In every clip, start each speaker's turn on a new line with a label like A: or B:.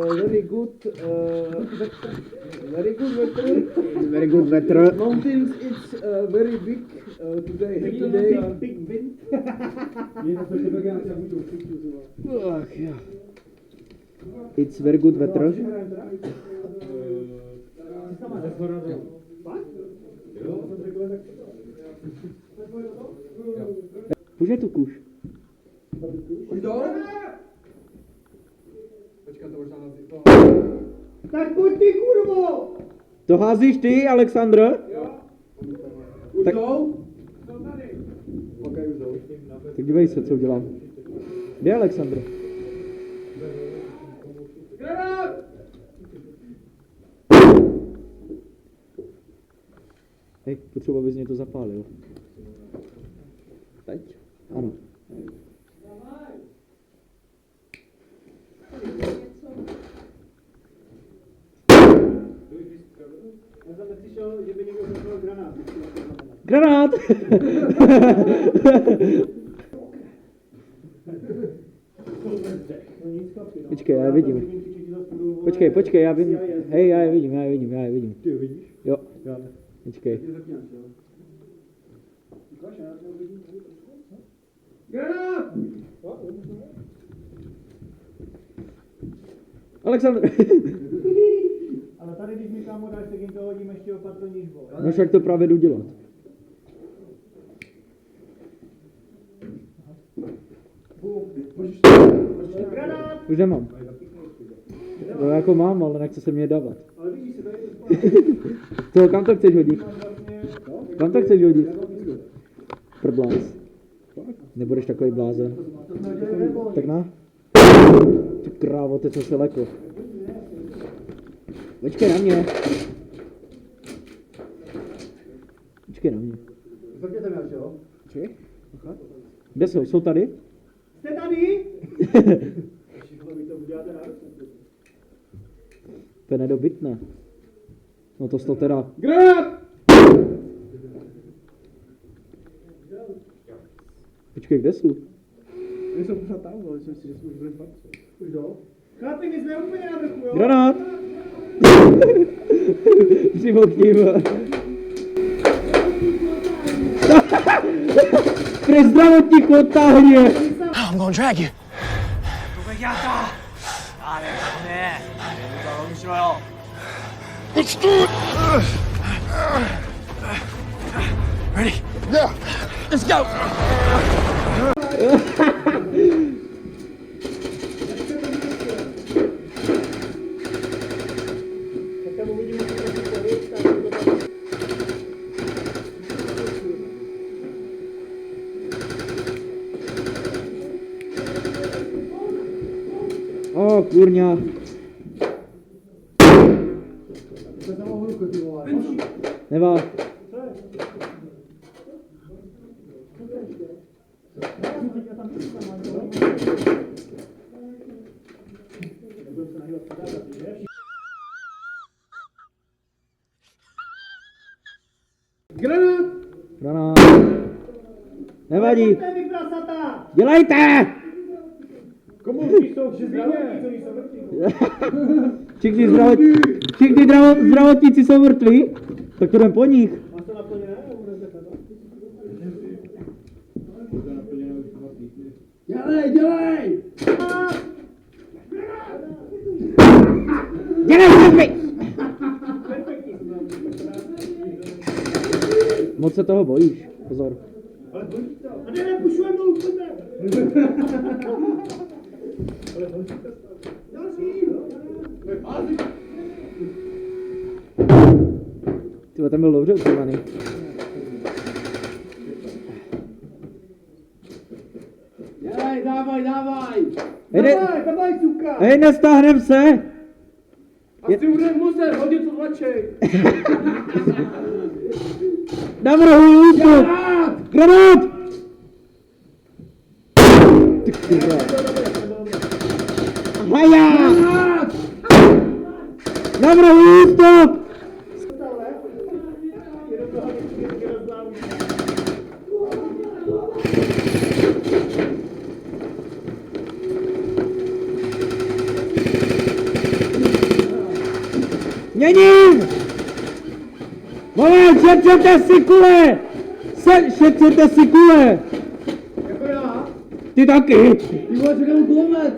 A: very good weather.
B: Very good weather.
A: Mountains, it's very big today.
C: Big wind.
B: Ach, ja. It's very good weather. Už je tu kuš.
C: Tak pojď ty, kurvo!
B: To házíš ty, Alexandr? Tak, tak dívej se, co udělám. Kde je Alexandr? Hej, potřeba, abys mě to zapálil. Teď? Ano.
C: Já jsem neslyšel, že by někdo řekl granát.
B: Granát! Počkej, já je vidím. Počkej, já vidím. Hej, já je vidím.
C: Ty ho vidíš?
B: Jo,
C: Já ne.
B: počkej.
C: Granát!
B: Alexandr!
C: Ale tady, když mi kámo dáš, tak jim to hodím ještě o patro níž, vole.
B: No však to právě jdu dělat.
C: Granát!
B: Už nemám. No jako mám, ale nechce se mě dávat.
C: Ale vidíš se, tady je to
B: Co, kam to chceš hodit?
C: vlastně...
B: Kam to chceš hodit? Prdlás. Nebudeš takový blázen. Tak na. Ty krávo, ty co se lekl. Počkej na mě. Počkej na mě.
C: Zvrtěte mě, jo?
B: Počkej. Kde jsou? Jsou tady?
C: Jste tady? Všichni vy to uděláte na ruce.
B: To je nedobytné. No to teda.
C: Granát!
B: Počkej, kde jsou?
A: My jsou pořád tam, ale myslím si, že jsme už byli v parce.
C: Už jdou? Chlapi, my jsme úplně na vrchu, jo?
B: Granát! Přímo k ním. Pre zdravotníku odtáhni je!
D: I'm gonna drag you. Let's do it! Ready? Yeah. Let's go!
B: O, kurňa. Nevá.
C: Granát!
B: Granát. Nevadí.
C: Pojďte, vy prasata!
B: Dělejte!
C: Komunisti jsou všichni zdravotníci, oni jsou mrtví.
B: Všichni zdravotníci jsou mrtví? Tak to jdem po nich.
C: Máš to naplněné?
A: Dělej!
B: Dělej mi! Moc se toho bojíš. Pozor.
C: A ne, nepušujeme dolů, pojďme!
B: Tyhle, ten byl dobře utrvaný.
A: Dělej, dávaj!
C: Dávaj, cuka!
B: Hej, nestáhnem se!
A: Asi budeme muset hodit to tlačej.
B: Navrhuji útok! Granát! Ty kurva. Haja! Navrhuji útok! Měním! Moment, šetřete si kule! Šetřete si kule!
C: Jako já?
B: Ty taky!
C: Ty vole, čekám kulomet!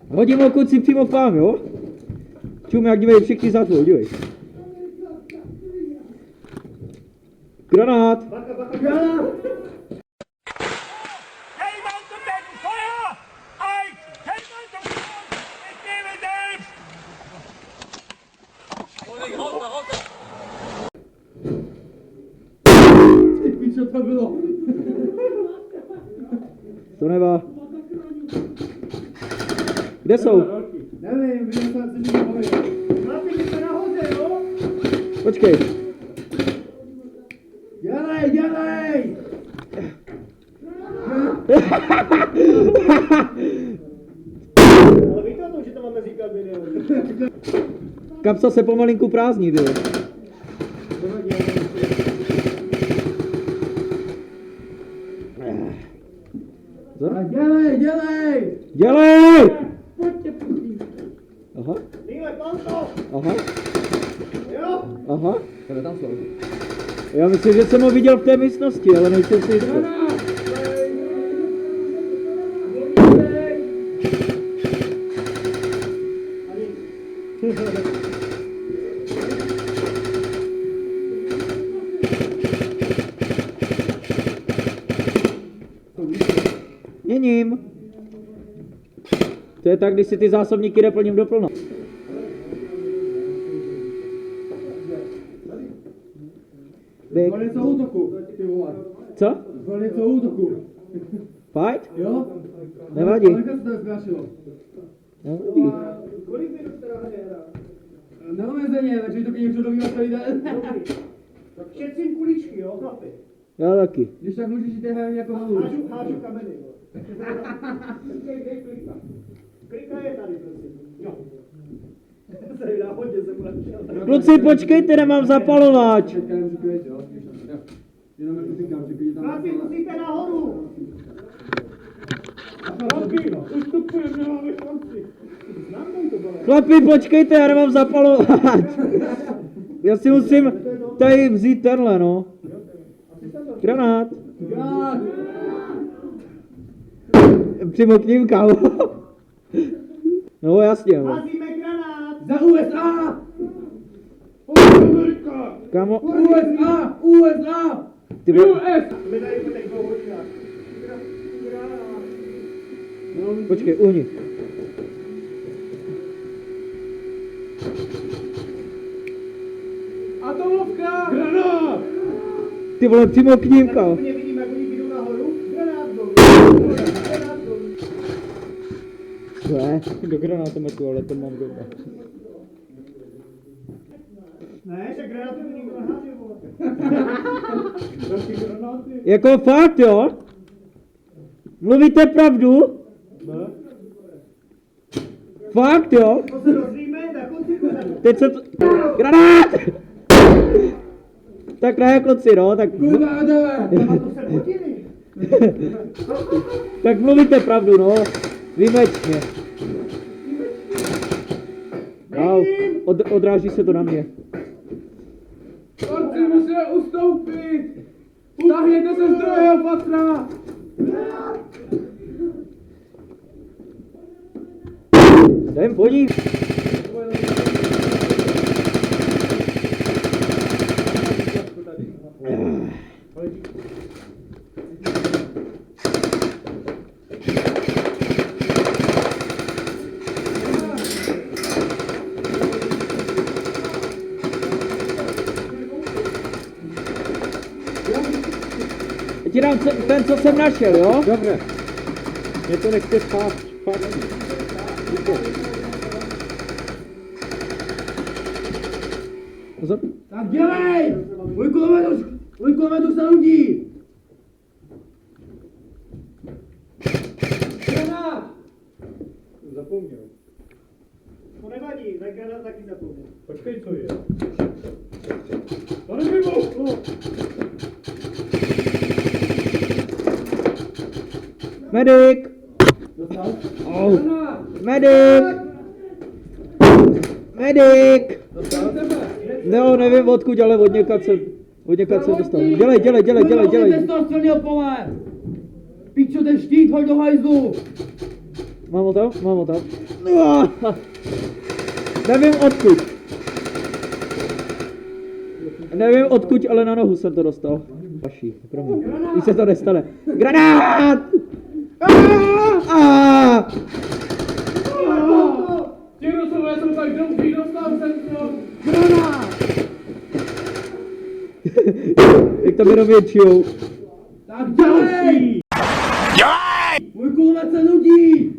B: Hodím ho kluci přímo k vám, jo? Čum, jak dívej, všichni za tvou, dívej. Granát!
C: Granát!
D: Came out to bed and fire! I came out to fire! It's nearly dead!
C: Ty pičo, to bylo?
B: To nevá. Kde jsou?
C: Nevím, vy se mi nepověděl. Chlapi, jste nahoře, jo?
B: Počkej.
C: Dělej, dělej! Ale víte o tom, že to máme říkat video?
B: Kapsa se pomalinku prázdní, ty.
C: Dělej, dělej!
B: Dělej!
C: Pojďte, prosím.
B: Aha,
C: Míle, to!
B: aha,
C: Jo?
B: aha. Já myslím, že jsem ho viděl v té místnosti, ale nejsem si jistý. Měním. To je tak, když si ty zásobníky neplním doplno. Běh.
C: Byl něco útoku, ty vole.
B: Co?
C: Byl něco útoku.
B: Fight?
C: Jo?
B: Nevadí.
C: Kolik se to zkrášilo?
B: Nevadí.
C: Kolik minut teda hra? Neomezeně, takže to něco dobrýho celý den. Tak šetřím kuličky, jo, chlapi.
B: Já taky.
C: Když tak můžeš jít hrát jako halu. Hážu kameny, jo. Klika je tady, prosím. Jo. Tady na hodě jsem našel.
B: Kluci, počkejte, nemám zapalovač.
C: Teďka nemůžu květ, jo. Jenom jako říkám, že když tam... Chlapi, musíte nahoru! Chlapi, ustupujeme, nemáme šanci. Znám tam to bylo.
B: Chlapi, počkejte, já nemám zapalovač. Já si musím tady vzít tenhle, no. Granát.
C: Granát!
B: Přímo k ním, kámo. No jasně, no.
C: Házíme granát! Za USA!
B: Kámo,
C: USA! USA!
B: ty vole,
C: My tady po těch 2 hodinách.
B: počkej, uhni.
C: Atomovka! Granát!
B: Ty vole, přímo k ním, kámo.
C: Úplně vidím, jak oni jdou nahoru. Granát dolů! Granát dolů!
B: Ne, do granátometu, ale to mám doma.
C: Ne, že granáty mi nikdo neháže, vole. Další granáty.
B: Jako fakt, jo? Mluvíte pravdu?
C: Ne.
B: Fakt, jo?
C: To se dozvíme na konci pořadu.
B: Teď se to... Granát! Tak ne, kluci, no, tak...
C: Kurva, jdeme! To se potili.
B: Tak mluvíte pravdu, no. Výjimečně. Au, odráží se to na mě.
C: Borci, musíme ustoupit! Stáhněte se z druhého patra!
B: Jdem po ní. Ti dám ten, co jsem našel, jo? Dobře. Mě to nechte spát. Pozor.
C: Tak dělej! Můj kulomet už se nudí! Granát! Zapomněl. To nevadí, tak granát taky zapomněl.
A: Počkej, co je? To nevybuchlo!
B: Medic!
C: Dostal?
B: Oh. Medic! Medic!
C: Dostal tebe.
B: No, nevím odkud, ale od někud jsem dostal. Dělej.
C: To střelil pole! Pičo, ten štít, hoď do hajzlu!
B: Mám ho tam? Nevím odkud, ale na nohu jsem to dostal. Vaší, promiň. Když se to nestane. Granát!
A: Ti Rusové jsou tak dobří, dostal jsem to!
B: Jak tam jenom většijou.
C: Tak dělej! Můj kulomet se nudí!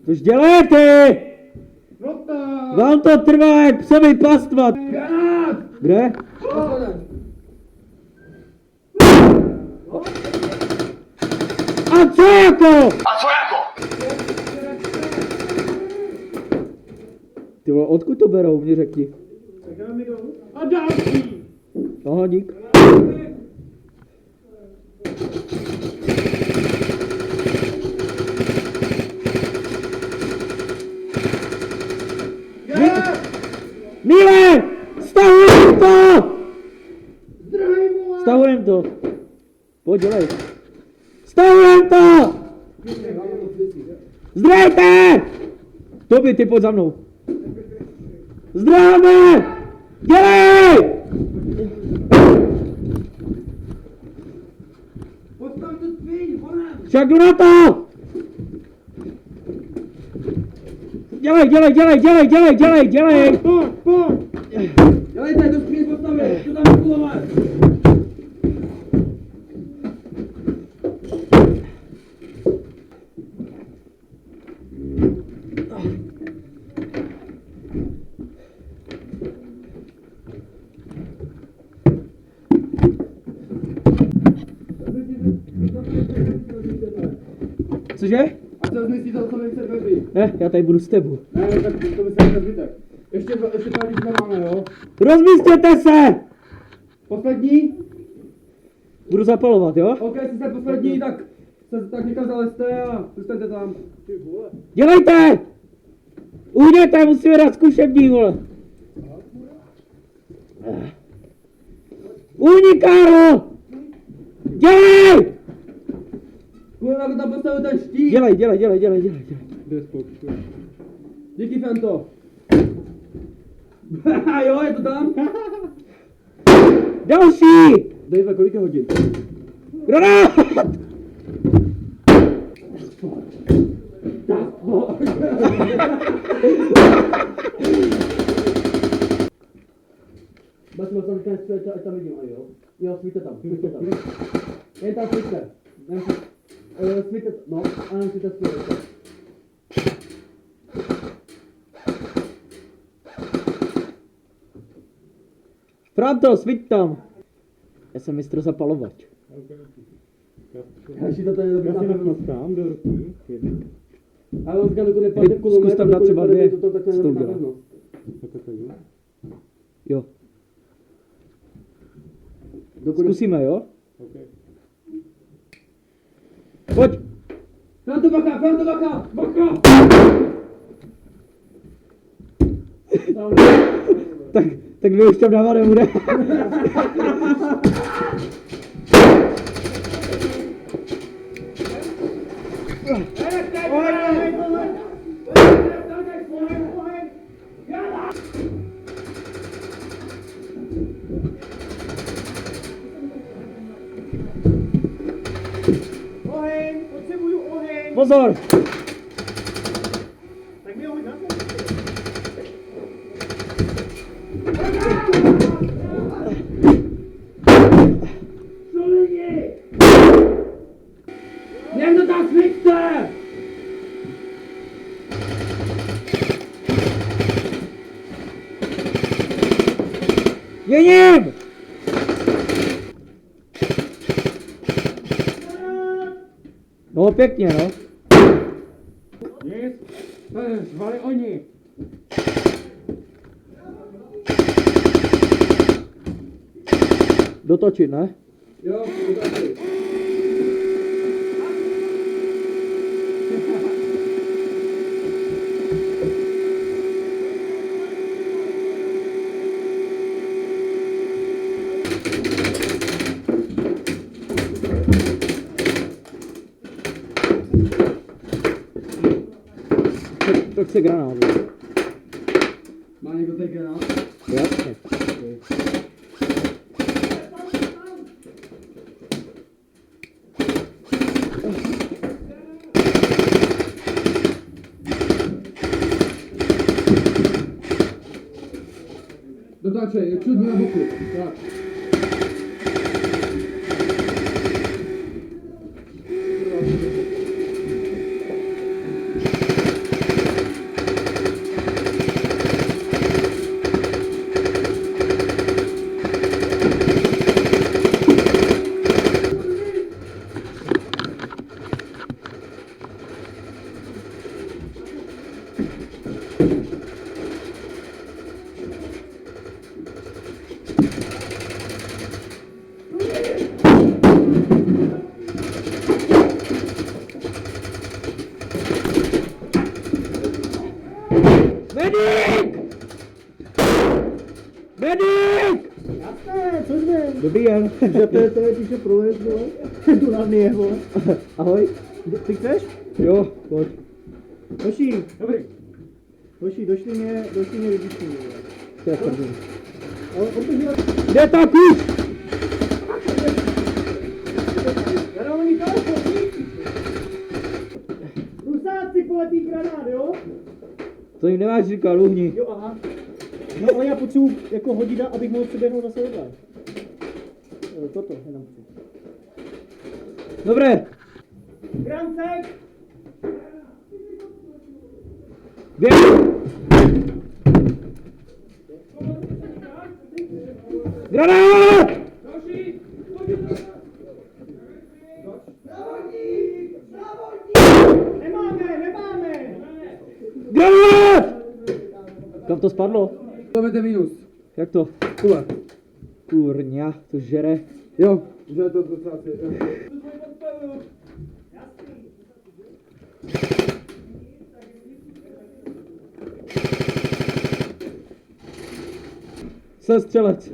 B: Což děláte?
C: Rota!
B: Vám to trvá jak psovi pastva.
C: Granát!
B: Kde? A co jako? Ty vole, odkud to berou, mě řekni.
C: Tak jdeme mi dolů.
A: A další!
B: Aha, dík. Míle! Stahujem to!
C: Zdrhej mu!
B: Stahujem to. Pojď, dělej. Stahujem to! Zdrojte! Tobi, ty pojď za mnou. Zdráme! Dělej!
C: Postav tu spíň, honem!
B: Však jdu na to! Dělej!
C: Pojď! Dělejte, tu spíň postavit, tu tam je kulomet!
B: Cože?
C: A co zmyslí to, co mi chce dveří?
B: Ne, já tady budu s tebou.
C: Ne, tak to by se zbytek. Ještě pár když nemáme, jo?
B: Rozmístěte se!
C: Poslední?
B: Budu zapalovat, jo?
C: OK, jste poslední, tak někam zalezte a zůstaňte tam. Ty vole.
B: Dělejte! Uhněte, musíme dát zkušební, vole. Uhni, Káro! Dělej!
C: Kurva, jako tam postavil ten štít.
B: Dělej.
C: Bez pokřu. Díky, Fento. Jo, je to tam?
B: Další!
C: Dejve, kolik je hodin?
B: Granát!
C: Basmo, tam říkáš, ať tam vidím, a jo? Jo, svíte tam. Jen tam svíte. Svíte, no, a nám svíte svíte.
B: Franto, sviť tam! Já jsem mistr zapalovač.
C: Já si to tady dobrý nápad.
A: Tam do ruky.
C: Ale on říká, dokud nepadne kulomet,
B: Zkus tam dát třeba dvě.
C: to takhle
B: Co to
C: nebude
B: udělá?
C: napevno.
B: Jo.
C: Dokud
B: Zkusíme, jo?
A: Okay.
B: Pojď!
C: Franto, baka!
B: Tak vy už tam dávat nebude.
A: Oheň! Potřebuju oheň!
B: Pozor!
A: Tak mi oheň na to. Co lidi?
C: Někdo tam svíte!
B: Jením! No pěkně, no.
A: Nic. Zvali oni.
B: Dotočit, ne?
A: Jo, dotočit.
B: To chce granát.
C: Má někdo ten granát?
B: Jasně.
C: Dotáčej, čut na boku. Tak.
B: Medic! Medic!
C: Jasné, co jde?
B: Dobrý den.
C: Že to je píše průjezd, vole. Tu hlavně je, vole.
B: Ahoj.
C: Ty chceš?
B: Jo, pojď.
C: Hoší,
A: Dobrý.
C: hoší, došli mě vypíštění, vole.
B: To je první.
C: Ale protože...
B: Kde ta kus?
C: Jarovaný telefon! Rusáci poletí granát, jo?
B: To jim nemáš říkat, luhni.
C: Jo, aha. No ale já potřebuji jako hodit, abych mohl přeběhnout zase vedle. Toto, jenom chci.
B: Dobré.
C: Grancek!
B: Běž. Granát!
C: Nemáme!
B: Granát! Kam to spadlo?
A: Máme minus.
B: Jak to?
A: Kule.
B: Kurňa, to žere.
A: Jo, že to docela si.
B: Jsem střelec.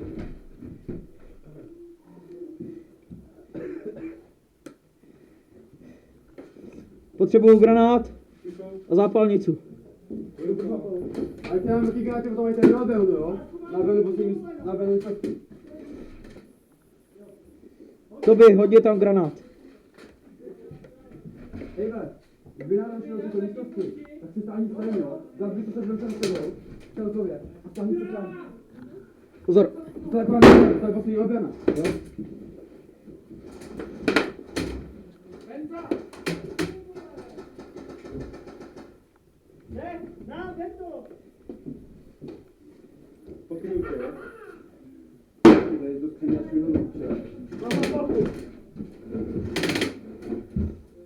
B: Potřebuju granát a zápalnicu.
A: A já mám říkat, že to mají tady na belnu, jo? Na belnu poslední, na belnu části.
B: Toby, hodně tam granát.
A: Hejle, kdyby nám šel tyto místnosti, tak si stáhni straně, jo? Zavři to se vlčem s tebou, celkově, a stáhni se tam.
B: Pozor.
A: To je pravda, to je poslední obrana, jo?
C: Ne, na, jdem to!
A: Pokryju tě, jo? Tady do skříně a švihnu ruče.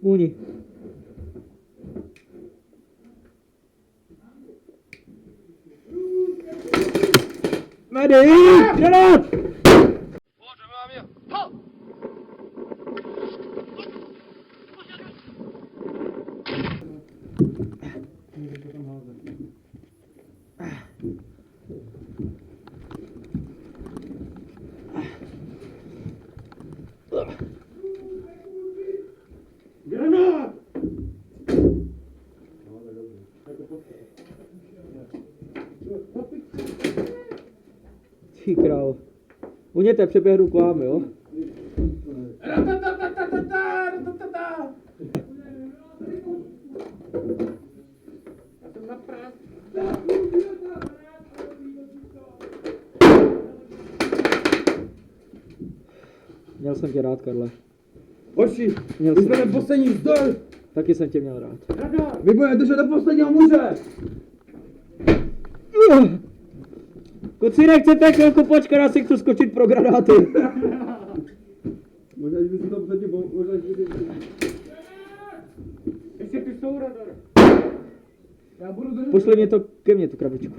B: Můni. Medic! Granát!
C: Granát!
B: Ty král. Uněte, přeběhnu k vám, jo? Měl jsem tě rád, Karle.
A: Hoši,
B: Měl
A: my
B: jsem
A: jsme ten poslední vzdor!
B: Taky jsem tě měl rád.
A: Vy budete držet do posledního muže!
B: Kuci, nechcete chvilku počkat, já si chci skočit pro granáty.
A: Možná, že by si to předtím, možná, že by si...
C: Ještě ty jsou radar.
A: Já budu držet.
B: Pošli mě to ke mně, tu krabičku.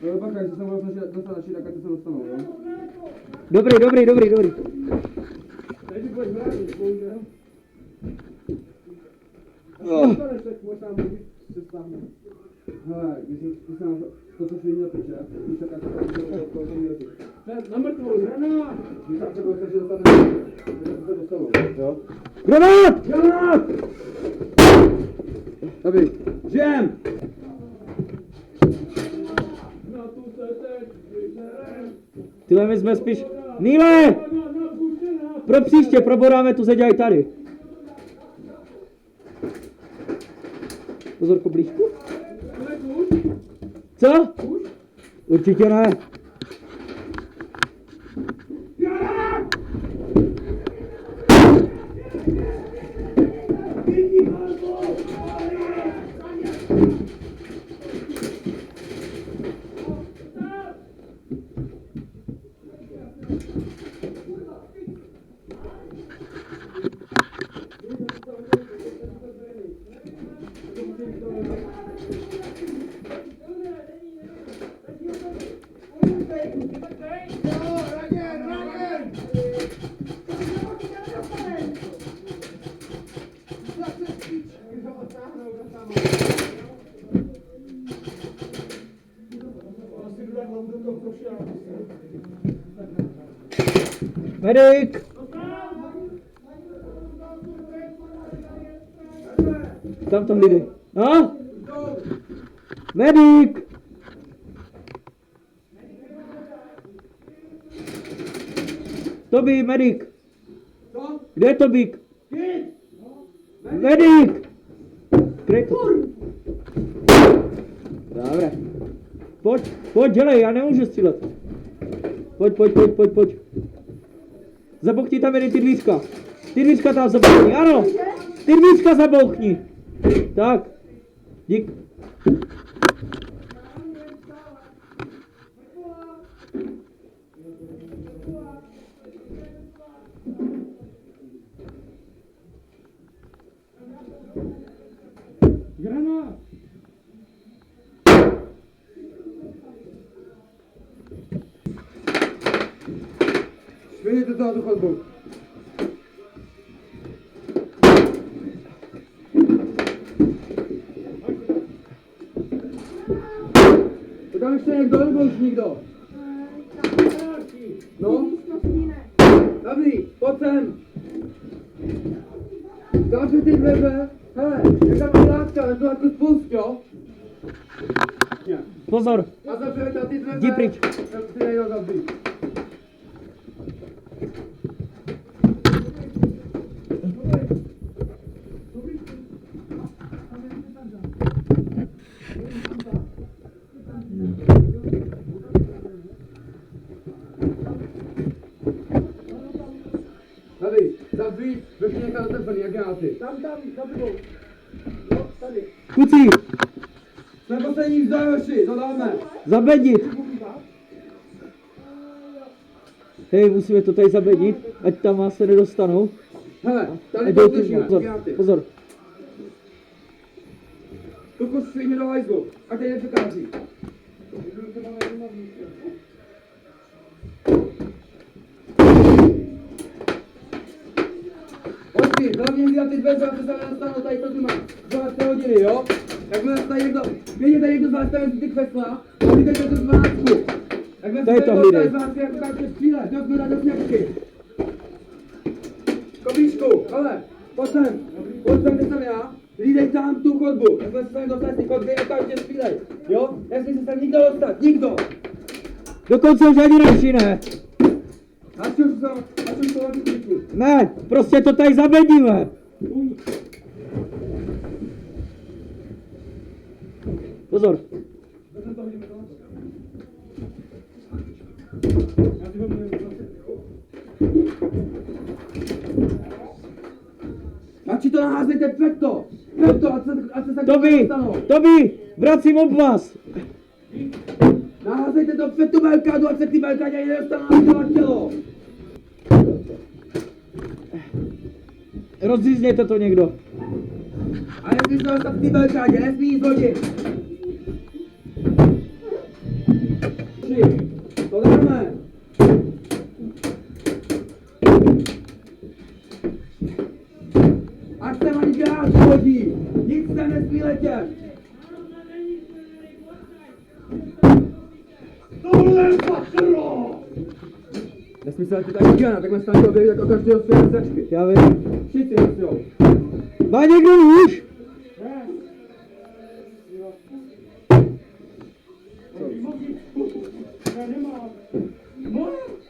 A: No, bacha, jestli se budu snažit dostat naši, tak ať se dostanou, jo?
B: Dobrý.
A: Tady ty budeš bránit, bohužel.
B: Oh.
A: Možná můžu se stáhnout. Hele, když se nám to, co šli teče, když se to měli. Na mrtvou, granát! Když se bude snažit dostat, tak se dostanou, jo?
B: Granát!
A: Granát! Dobrý, žem!
B: Tyhle my jsme spíš... Níle! Pro příště proboráme tu zeď aj tady. Pozor, koblížku. Co? Určitě ne. Medic! Tam to lidi. No? Medic! Toby, medic! Kde je Tobík? Medic! Kde je to? Dobre. Pojď, dělej, já nemůžu střílet. Pojď. Zabouchni tam jeden ty dvířka. Ty dvířka tam zabouchni, ano. Ty dvířka zabouchni. Tak. Dík.
A: Granát! Vidíte to na tu chodbu. To tam ještě někdo nebo už nikdo? No? Dobrý, pojď sem. Zavři ty dveře. Hele, jak tam má látka, jen to jako spust, jo?
B: Pozor.
A: A zavři ty dveře.
B: Jdi pryč.
A: Ty nejdo zavři. Tady, zavři, vrchně někam otevřený, jak já ty. Tam, za tebou. Jo, tady.
B: Kucí,
A: Jsme poslední vzdájoši, to dáme.
B: zabedit. Hej, musíme to tady zabedit, ať tam vás se nedostanou.
A: Hele, tady
B: Ať
A: to
B: jdou ty-
A: držíme,
B: Pozor,
A: já ty.
B: pozor.
A: Tu kus svině do hajzlu, a teď nepřekáží. Počkej, hlavně hlídat ty dveře, aby se nedostanou tady to tu má 12 hodiny, jo? Jakmile tady někdo, vidíte někdo z vás tady ty kvesla, a hlídejte tu 12. Jakmile
B: Tady
A: se
B: to
A: tady
B: hlídej.
A: dostane z vás, jako tak střílet, do zbyla do sněžky. Koblížku, ale, pojď sem, kde jsem já, hlídej tam tu chodbu, jakmile se tady dostane z ty chodby, okamžitě střílej, jo? Nesmí se sem nikdo dostat, nikdo!
B: Dokonce už ani naši ne.
A: Až už to hodí všichni.
B: Ne, prostě to tady zabedíme. Pozor.
A: Radši to naházejte před to, ať se tak
B: Toby, vracím obvaz.
A: Naházejte to před tu velkádu, ať se ty velkádi ani nedostanou na to tělo.
B: Rozřízněte to někdo.
A: A nesmí se dostat v té velkádě, nesmí jít hodit. 3. To dáme. Ať se ani gráč hodí. Nic se nesmí letět.
D: Tohle patro!
A: Nesmí se letět ani gráč, takhle stane to objevit jako každého své sečky.
B: Já vím.
A: Všichni nesmíjou.
B: Má někdo nůž?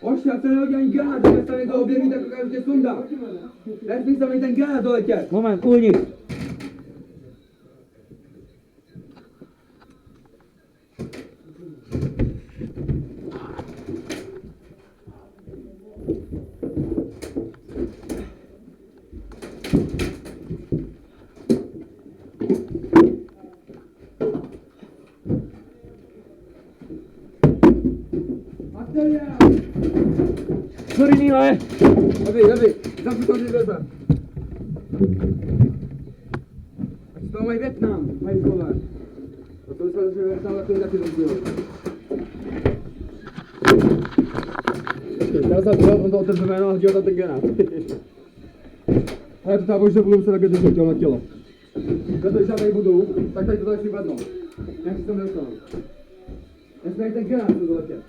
A: Oši, ať se nehodí ani gráč, takhle stane to objevit jako každý sunda. Nesmí se ani ten gráč doletět.
B: Moment, unik.
A: Materiál!
B: Sorry, Níle.
A: Dobrý, zapnu to dveře. Ať z toho mají Vietnam, mají skové. A to jsme že Vietnam takový taky rozdíl. Teraz on to otevře jméno a hodil tam ten granát. Ale to tábož, že budu se takhle držet na tělo. Když já tady budu, tak tady to začne padnout. Jak si tam nedostanu. Nesmí ten granát to doletět.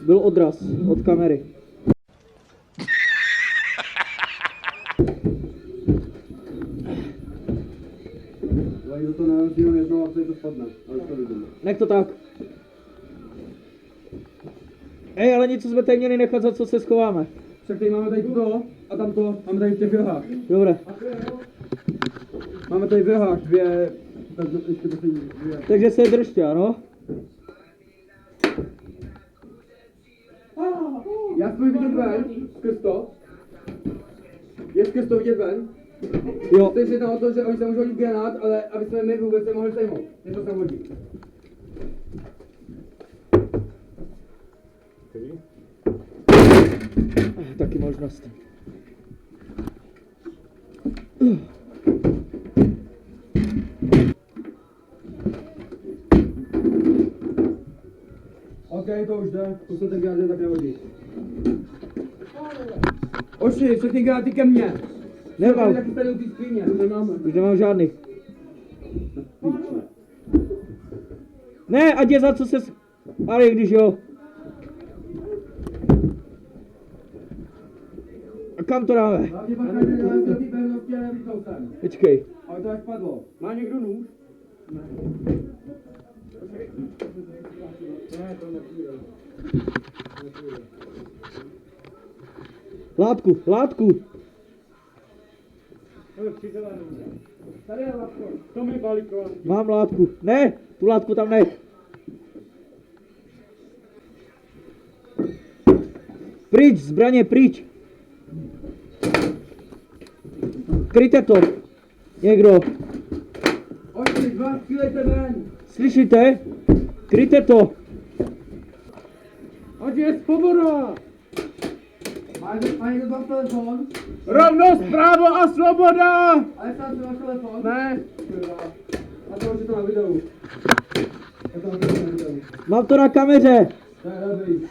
B: Byl odraz od kamery.
A: Ale to nevím, jenom jednou a to spadne. Ale to vidím.
B: Nech to tak. Ej, ale něco jsme tady měli nechat, za co se schováme.
A: Však tady máme tady to a tam to, máme tady v těch rohách.
B: Dobré.
A: Máme tady v rohách dvě, tak ještě poslední dvě.
B: Takže se držte, ano?
A: Já jsme vidět ven, skrz to. Je skrz to vidět ven.
B: Jo.
A: Takže je tam o to, že oni se můžou hodit granát, ale aby jsme my vůbec nemohli sejmout. Něco se hodí.
B: Taky možnost.
A: OK, to už jde, to se ten granát tak nehodí. Oši, všechny granáty ke mně.
B: Nemám.
A: Taky tady u té skříně, nemáme.
B: Už nemám žádných. Ne, ať je za co se... Ale když jo. A kam to dáme?
A: Hlavně pak na té pevnosti a nevyšel sem.
B: Počkej.
A: Ale to až padlo. Má někdo nůž? Ne. Ne, to nepůjde.
B: Látku, látku.
A: Tady je lapko. To mi balíko.
B: Mám látku. Ne, tu látku tam nech. Pryč, zbraně, pryč. Kryjte to. Někdo.
A: Oči, dva, střílejte ven.
B: Slyšíte? Kryjte to.
A: Oči, je svoboda. Má někdo vám telefon?
D: Rovnost, právo a svoboda!
A: Ale sám máš telefon?
D: Ne.
A: A to už je to na videu. Je to na videu.
B: Mám to na kameře.
A: To je dobrý.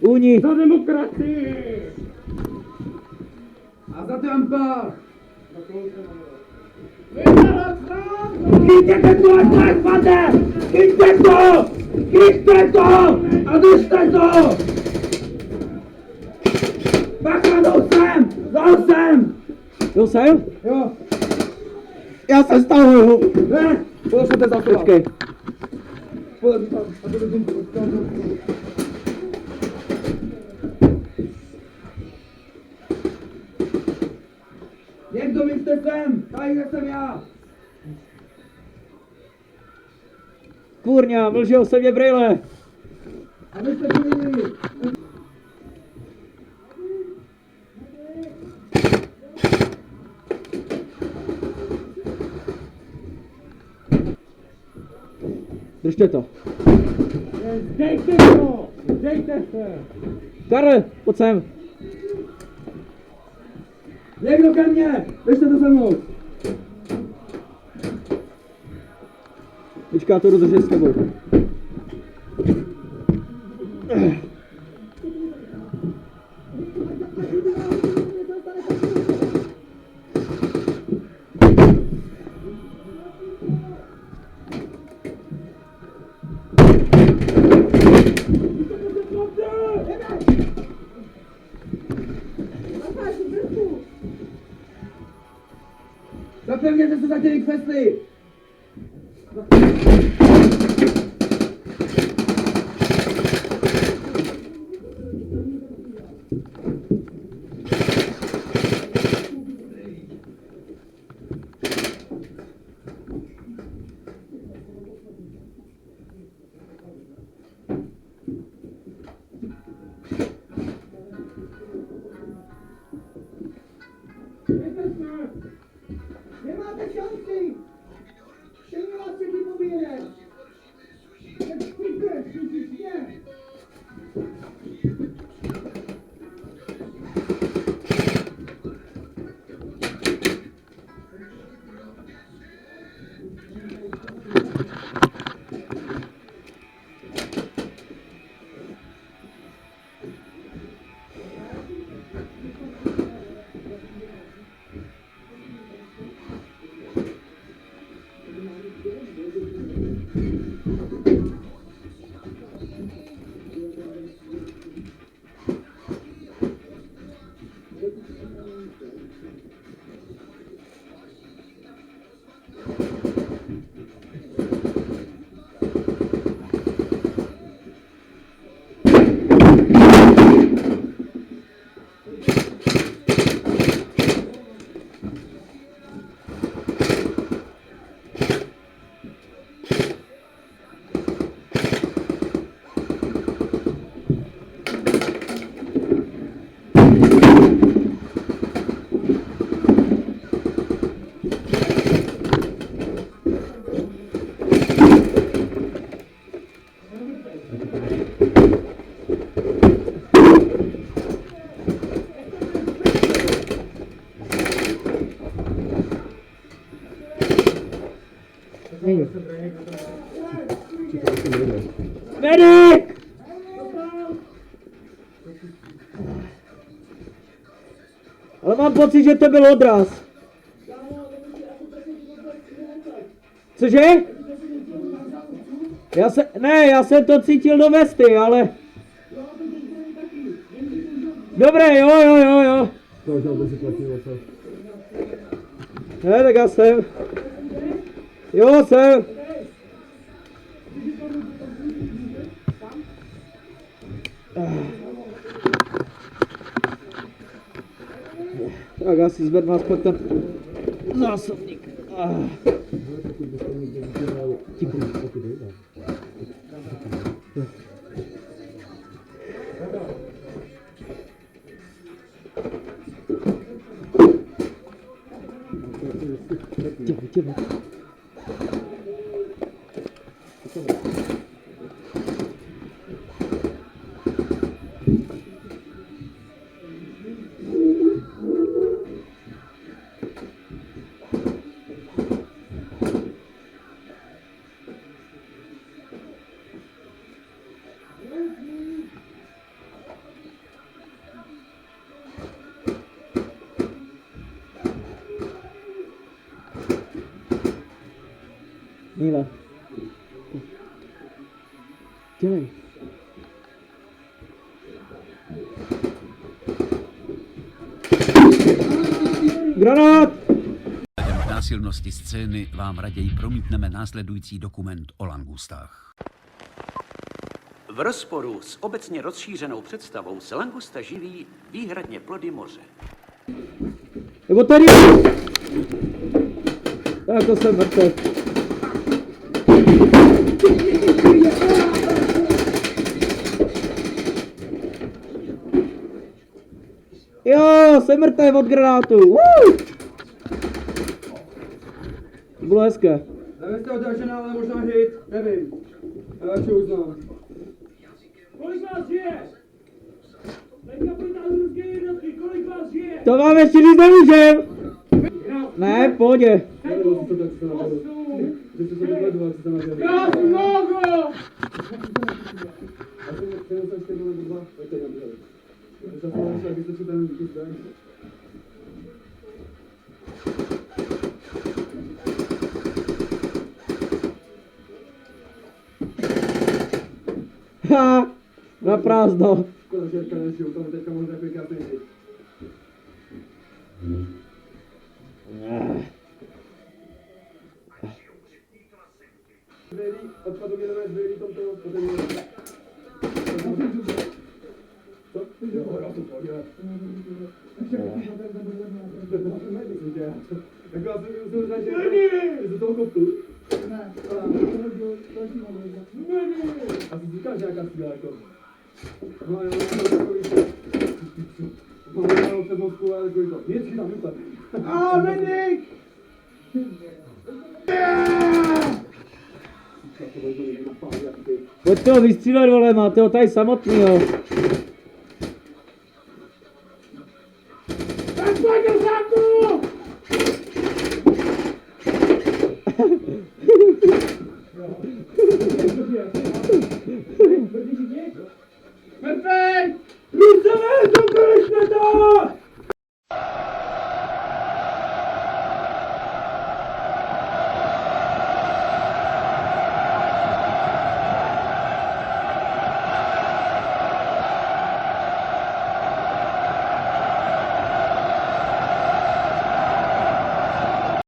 B: Uni.
D: Za demokracii!
A: A za Trumpa.
D: Chyťte to, ať to spadne! Chyťte to! Chyťte to! A držte to! Bacha, jdou sem! Jdou sem!
B: Byl jsem?
A: Jo.
B: Já se stahuju.
A: Ne. Půjdu se to zachoval.
B: Počkej.
A: Půjdu tam. A to vidím. Někdo mi jste sem. Tady jsem já.
B: Kurňa, mlžel se mě brýle.
A: A vy jste byli.
B: Držte to.
D: Zdejte to! Zdejte se!
B: Karel, pojď sem.
A: Někdo ke mně! Běžte to se mnou!
B: Počká, to dodržet s tebou.
A: Zapevněte se za těch festy!
E: Nemáte šanci! Stejně vás všichni pobíjeme! Tak pojďte, všichni!
B: Medic! Ale mám pocit, že to byl odraz. Cože? Já jsem to cítil do vesty, ale... Dobré, jo. Ne, tak já jsem. Jo, jsem. Tak já si zvednu aspoň ten zásobník. Těmi. Míle. Dělej. Granát!
F: K násilnosti scény vám raději promítneme následující dokument o langustách.
G: V rozporu s obecně rozšířenou představou se langusta živí výhradně plody moře.
B: Nebo tady! Tak to jsem mrtev. Jo, jsem mrtev od granátu. To bylo hezké.
A: Nevím, jestli odražená, ale možná hit, nevím. Já radši uznám.
D: žije? Ten kapitán ruské jednotky, kolik vás žije?
B: To vám ještě říct nemůžem! Ne, v pohodě.
A: Nevím, co to tak se napadlo. Že jste se dokledoval, co tam napadlo.
D: Krásný logo!
A: A jsem ještě jednou nebo dva, tak to je nabíjeli. Zastavil se, abyste si ten díky zdaň.
B: Ha! Na prázdno.
A: Škoda, že Jirka nežijou, tam teďka mohl takový krásný hit. Zvělí, odpadu měneme zvělí tomto, potom měneme. Co? Jo, já to podělám. Jako já jsem musel říct, že do toho koptu. A ty říkáš nějaká síla, jako. No, já mám takový mám jenom před mozku, ale takový to. Nic si tam vypadá. A medic!
B: Pojďte ho vystřílet, vole, máte ho tady samotnýho.
D: Tak pojď do záku!